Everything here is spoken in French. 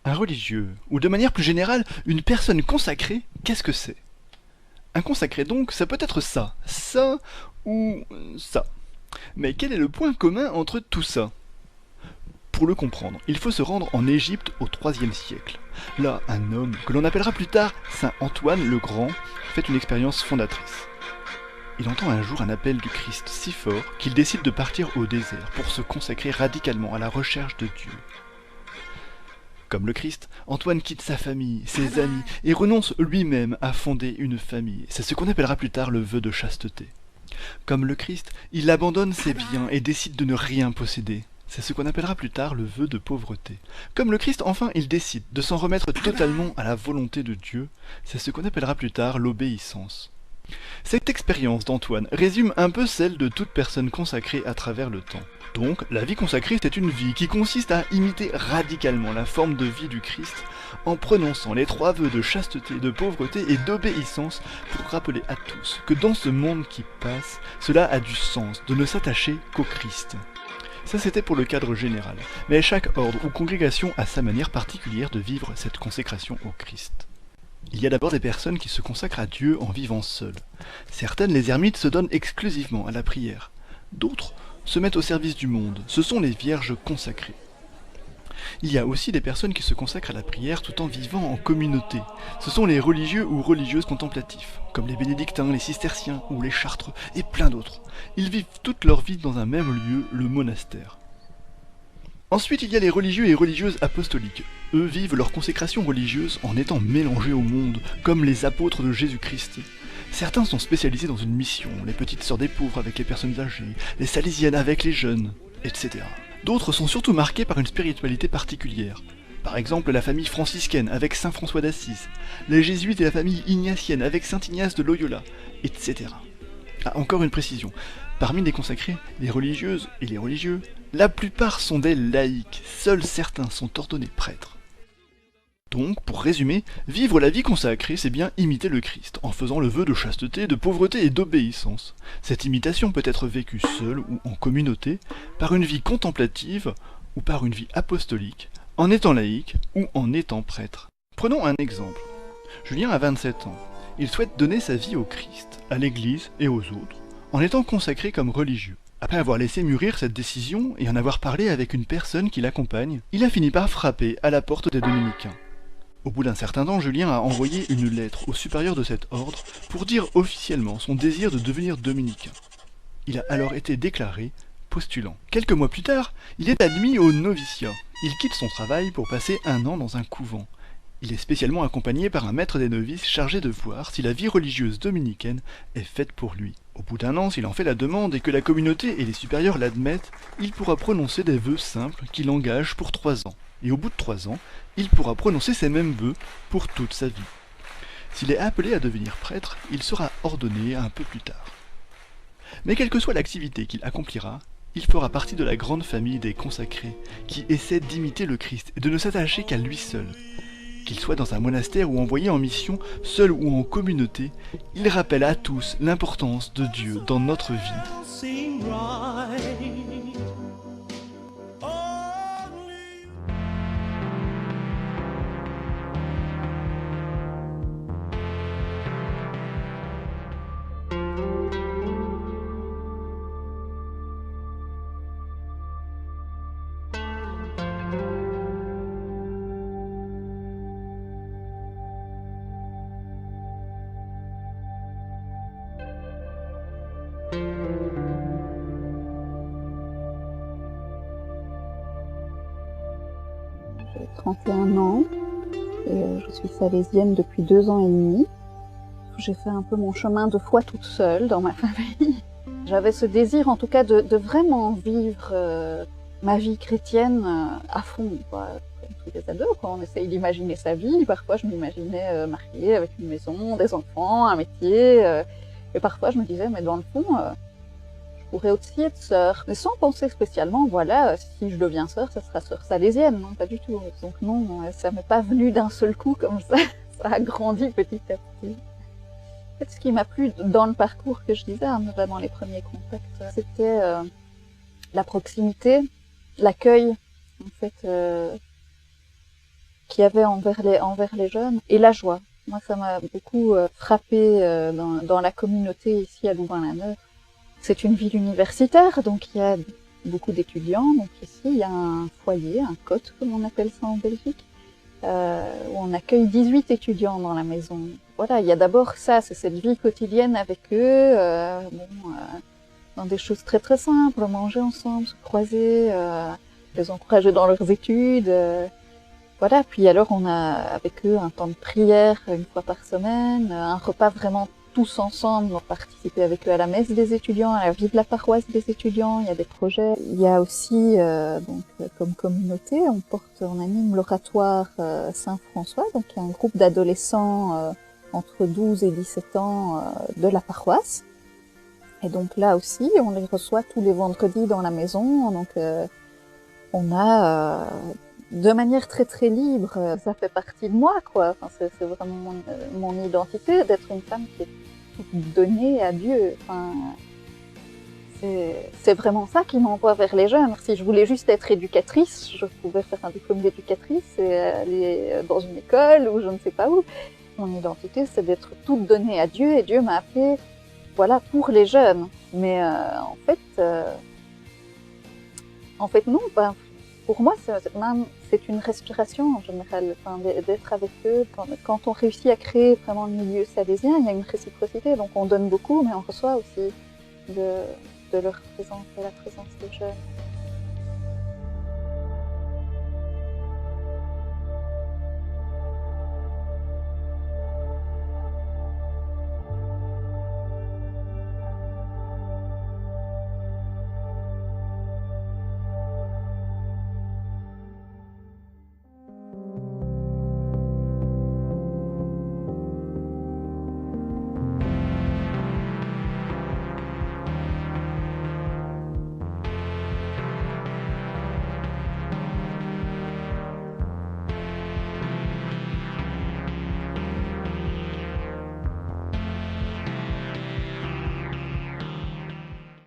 Un religieux, ou de manière plus générale, une personne consacrée, qu'est-ce que c'est? Un consacré donc, ça peut être ça ou ça. Mais quel est le point commun entre tout ça? Pour le comprendre, il faut se rendre en Égypte au IIIe siècle. Là, un homme, que l'on appellera plus tard Saint Antoine le Grand, fait une expérience fondatrice. Il entend un jour un appel du Christ si fort qu'il décide de partir au désert pour se consacrer radicalement à la recherche de Dieu. Comme le Christ, Antoine quitte sa famille, ses amis, et renonce lui-même à fonder une famille. C'est ce qu'on appellera plus tard le vœu de chasteté. Comme le Christ, il abandonne ses biens et décide de ne rien posséder. C'est ce qu'on appellera plus tard le vœu de pauvreté. Comme le Christ, enfin, il décide de s'en remettre totalement à la volonté de Dieu. C'est ce qu'on appellera plus tard l'obéissance. Cette expérience d'Antoine résume un peu celle de toute personne consacrée à travers le temps. Donc, la vie consacrée, c'est une vie qui consiste à imiter radicalement la forme de vie du Christ en prononçant les 3 vœux de chasteté, de pauvreté et d'obéissance pour rappeler à tous que dans ce monde qui passe, cela a du sens de ne s'attacher qu'au Christ. Ça c'était pour le cadre général, mais chaque ordre ou congrégation a sa manière particulière de vivre cette consécration au Christ. Il y a d'abord des personnes qui se consacrent à Dieu en vivant seules. Certaines, les ermites, se donnent exclusivement à la prière. D'autres se mettent au service du monde. Ce sont les vierges consacrées. Il y a aussi des personnes qui se consacrent à la prière tout en vivant en communauté. Ce sont les religieux ou religieuses contemplatifs, comme les bénédictins, les cisterciens ou les chartreux, et plein d'autres. Ils vivent toute leur vie dans un même lieu, le monastère. Ensuite, il y a les religieux et religieuses apostoliques. Eux vivent leur consécration religieuse en étant mélangés au monde, comme les apôtres de Jésus-Christ. Certains sont spécialisés dans une mission, les petites sœurs des pauvres avec les personnes âgées, les salésiennes avec les jeunes, etc. D'autres sont surtout marqués par une spiritualité particulière. Par exemple, la famille franciscaine avec saint François d'Assise, les jésuites et la famille ignatienne avec saint Ignace de Loyola, etc. Ah, encore une précision. Parmi les consacrés, les religieuses et les religieux, la plupart sont des laïcs, seuls certains sont ordonnés prêtres. Donc, pour résumer, vivre la vie consacrée, c'est bien imiter le Christ, en faisant le vœu de chasteté, de pauvreté et d'obéissance. Cette imitation peut être vécue seule ou en communauté, par une vie contemplative ou par une vie apostolique, en étant laïque ou en étant prêtre. Prenons un exemple. Julien a 27 ans. Il souhaite donner sa vie au Christ, à l'Église et aux autres, en étant consacré comme religieux. Après avoir laissé mûrir cette décision et en avoir parlé avec une personne qui l'accompagne, il a fini par frapper à la porte des Dominicains. Au bout d'un certain temps, Julien a envoyé une lettre au supérieur de cet ordre pour dire officiellement son désir de devenir dominicain. Il a alors été déclaré postulant. Quelques mois plus tard, il est admis au noviciat. Il quitte son travail pour passer 1 an dans un couvent. Il est spécialement accompagné par un maître des novices chargé de voir si la vie religieuse dominicaine est faite pour lui. Au bout d'1 an, s'il en fait la demande et que la communauté et les supérieurs l'admettent, il pourra prononcer des vœux simples qui l'engagent pour 3 ans. Et au bout de 3 ans, il pourra prononcer ces mêmes vœux pour toute sa vie. S'il est appelé à devenir prêtre, il sera ordonné un peu plus tard. Mais quelle que soit l'activité qu'il accomplira, il fera partie de la grande famille des consacrés, qui essaient d'imiter le Christ et de ne s'attacher qu'à lui seul. Qu'il soit dans un monastère ou envoyé en mission, seul ou en communauté, il rappelle à tous l'importance de Dieu dans notre vie. J'ai 31 ans et je suis salésienne depuis 2 ans et demi. J'ai fait un peu mon chemin de foi toute seule dans ma famille. J'avais ce désir en tout cas de vraiment vivre ma vie chrétienne à fond, quoi. Comme tous les ados, quoi. On essaye d'imaginer sa vie. Parfois je m'imaginais mariée avec une maison, des enfants, un métier. Et parfois je me disais, mais dans le fond, je pourrais aussi être sœur. Mais sans penser spécialement, voilà, si je deviens sœur, ça sera sœur salésienne. Non, pas du tout. Donc non, ça m'est pas venu d'un seul coup comme ça. Ça a grandi petit à petit. En fait, ce qui m'a plu dans le parcours que je disais, notamment les premiers contacts, c'était la proximité, l'accueil, en fait, qu'il y avait envers les jeunes et la joie. Moi, ça m'a beaucoup frappé dans la communauté ici à Louvain-la-Neuve. C'est une ville universitaire, donc il y a beaucoup d'étudiants. Donc ici, il y a un foyer, un cote, comme on appelle ça en Belgique, où on accueille 18 étudiants dans la maison. Voilà, il y a d'abord ça, c'est cette vie quotidienne avec eux, dans des choses très très simples, manger ensemble, se croiser, les encourager dans leurs études. Voilà, puis alors on a avec eux un temps de prière une fois par semaine, un repas vraiment tous ensemble, on participe avec eux à la messe des étudiants, à la vie de la paroisse des étudiants, il y a des projets. Il y a aussi, comme communauté, on anime l'oratoire Saint-François, donc il y a un groupe d'adolescents entre 12 et 17 ans de la paroisse. Et donc là aussi, on les reçoit tous les vendredis dans la maison, donc on a de manière très très libre, ça fait partie de moi, quoi. Enfin, c'est vraiment mon identité d'être une femme qui est toute donnée à Dieu. Enfin, c'est vraiment ça qui m'envoie vers les jeunes. Si je voulais juste être éducatrice, je pouvais faire un diplôme d'éducatrice et aller dans une école ou je ne sais pas où. Mon identité, c'est d'être toute donnée à Dieu et Dieu m'a appelée, voilà, pour les jeunes. Mais en fait non. Ben, pour moi, c'est une respiration en général, enfin, d'être avec eux. Quand on réussit à créer vraiment le milieu salésien, il y a une réciprocité, donc on donne beaucoup, mais on reçoit aussi de leur présence, de la présence des jeunes.